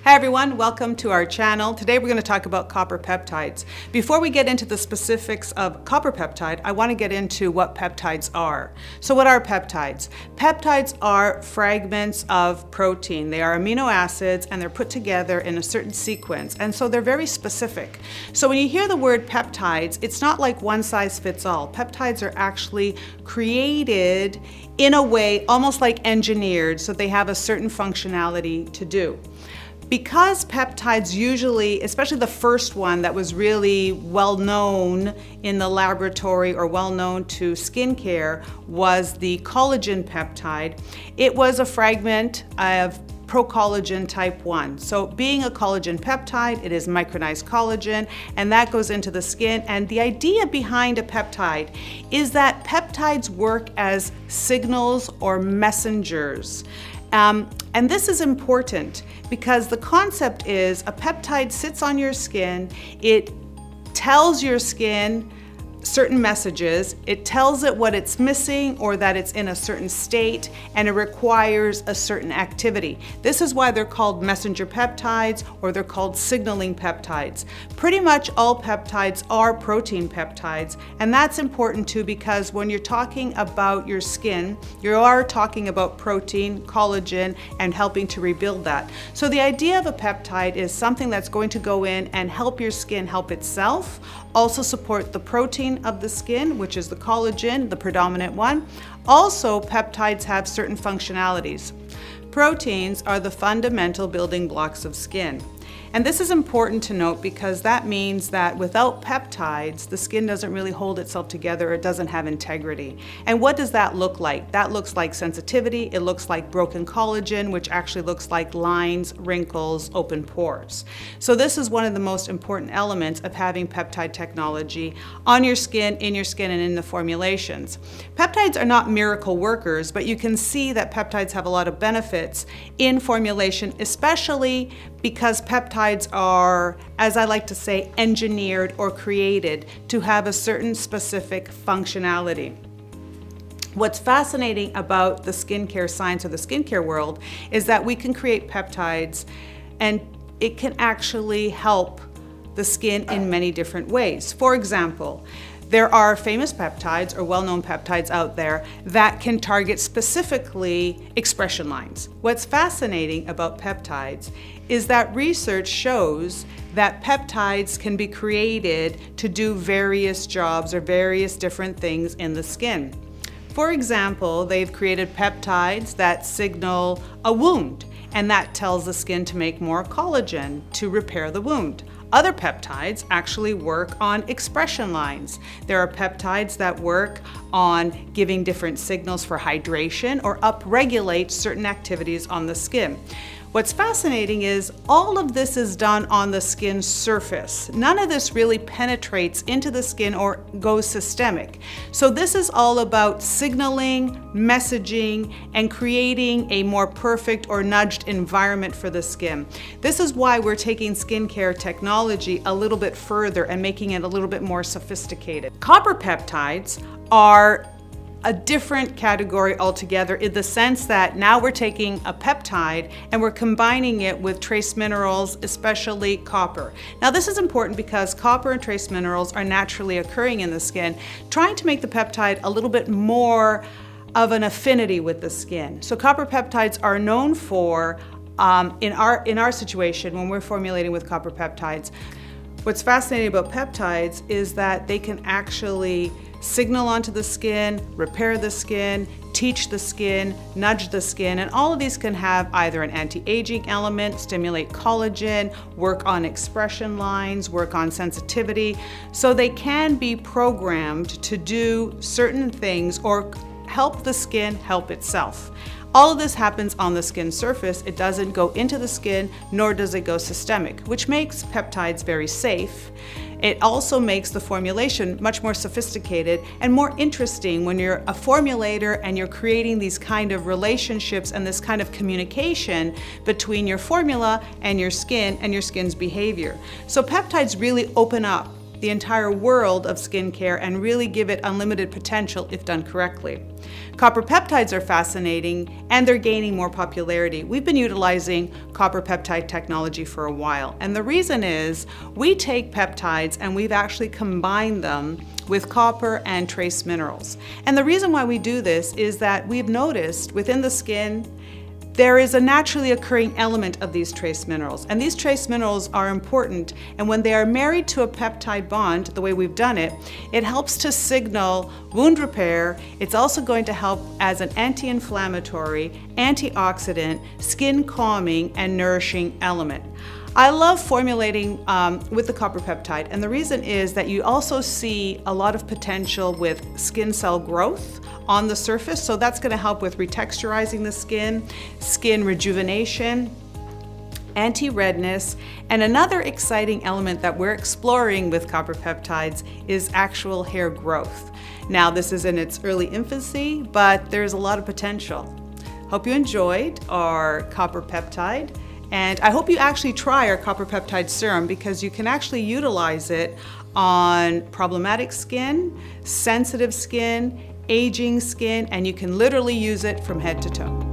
Hi everyone, welcome to our channel. Today we're going to talk about copper peptides. Before we get into the specifics of copper peptide, I want to get into what peptides are. So what are peptides? Peptides are fragments of protein. They are amino acids and they're put together in a certain sequence, and so they're very specific. So when you hear the word peptides, it's not like one size fits all. Peptides are actually created in a way almost like engineered, so they have a certain functionality to do. Because peptides usually, especially the first one that was really well known in the laboratory or well known to skincare was the collagen peptide, it was a fragment of procollagen type 1. So being a collagen peptide, it is micronized collagen, and that goes into the skin. And the idea behind a peptide is that peptides work as signals or messengers. And this is important because the concept is a peptide sits on your skin, it tells your skin certain messages, it tells it what it's missing or that it's in a certain state, and it requires a certain activity. This is why they're called messenger peptides or they're called signaling peptides. Pretty much all peptides are protein peptides, and that's important too because when you're talking about your skin, you are talking about protein, collagen, and helping to rebuild that. So the idea of a peptide is something that's going to go in and help your skin help itself, also support the protein of the skin, which is the collagen, the predominant one. Also, peptides have certain functionalities. Proteins are the fundamental building blocks of skin. And this is important to note because that means that without peptides, the skin doesn't really hold itself together, it doesn't have integrity. And what does that look like? That looks like sensitivity, it looks like broken collagen, which actually looks like lines, wrinkles, open pores. So this is one of the most important elements of having peptide technology on your skin, in your skin, and in the formulations. Peptides are not miracle workers, but you can see that peptides have a lot of benefits in formulation, especially because peptides are, as I like to say, engineered or created to have a certain specific functionality. What's fascinating about the skincare science or the skincare world is that we can create peptides and it can actually help the skin in many different ways. For example, there are famous peptides or well-known peptides out there that can target specifically expression lines. What's fascinating about peptides is that research shows that peptides can be created to do various jobs or various different things in the skin. For example, they've created peptides that signal a wound, and that tells the skin to make more collagen to repair the wound. Other peptides actually work on expression lines. There are peptides that work on giving different signals for hydration or upregulate certain activities on the skin. What's fascinating is all of this is done on the skin surface. None of this really penetrates into the skin or goes systemic. So this is all about signaling, messaging, and creating a more perfect or nudged environment for the skin. This is why we're taking skincare technology a little bit further and making it a little bit more sophisticated. Copper peptides are a different category altogether in the sense that now we're taking a peptide and we're combining it with trace minerals, especially copper. Now this is important because copper and trace minerals are naturally occurring in the skin, trying to make the peptide a little bit more of an affinity with the skin. So copper peptides are known for, in our situation when we're formulating with copper peptides, what's fascinating about peptides is that they can actually signal onto the skin, repair the skin, teach the skin, nudge the skin, and all of these can have either an anti-aging element, stimulate collagen, work on expression lines, work on sensitivity. So they can be programmed to do certain things or help the skin help itself. All of this happens on the skin surface. It doesn't go into the skin, nor does it go systemic, which makes peptides very safe. It also makes the formulation much more sophisticated and more interesting when you're a formulator and you're creating these kind of relationships and this kind of communication between your formula and your skin and your skin's behavior. So peptides really open up the entire world of skincare and really give it unlimited potential if done correctly. Copper peptides are fascinating and they're gaining more popularity. We've been utilizing copper peptide technology for a while, and the reason is we take peptides and we've actually combined them with copper and trace minerals. And the reason why we do this is that we've noticed within the skin there is a naturally occurring element of these trace minerals, and these trace minerals are important, and when they are married to a peptide bond, the way we've done it, it helps to signal wound repair. It's also going to help as an anti-inflammatory, antioxidant, skin calming, and nourishing element. I love formulating with the copper peptide, and the reason is that you also see a lot of potential with skin cell growth on the surface, so that's going to help with retexturizing the skin rejuvenation, anti-redness, and another exciting element that we're exploring with copper peptides is actual hair growth. Now, this is in its early infancy, but there's a lot of potential. Hope you enjoyed our copper peptide. And I hope you actually try our Copper Peptide Serum because you can actually utilize it on problematic skin, sensitive skin, aging skin, and you can literally use it from head to toe.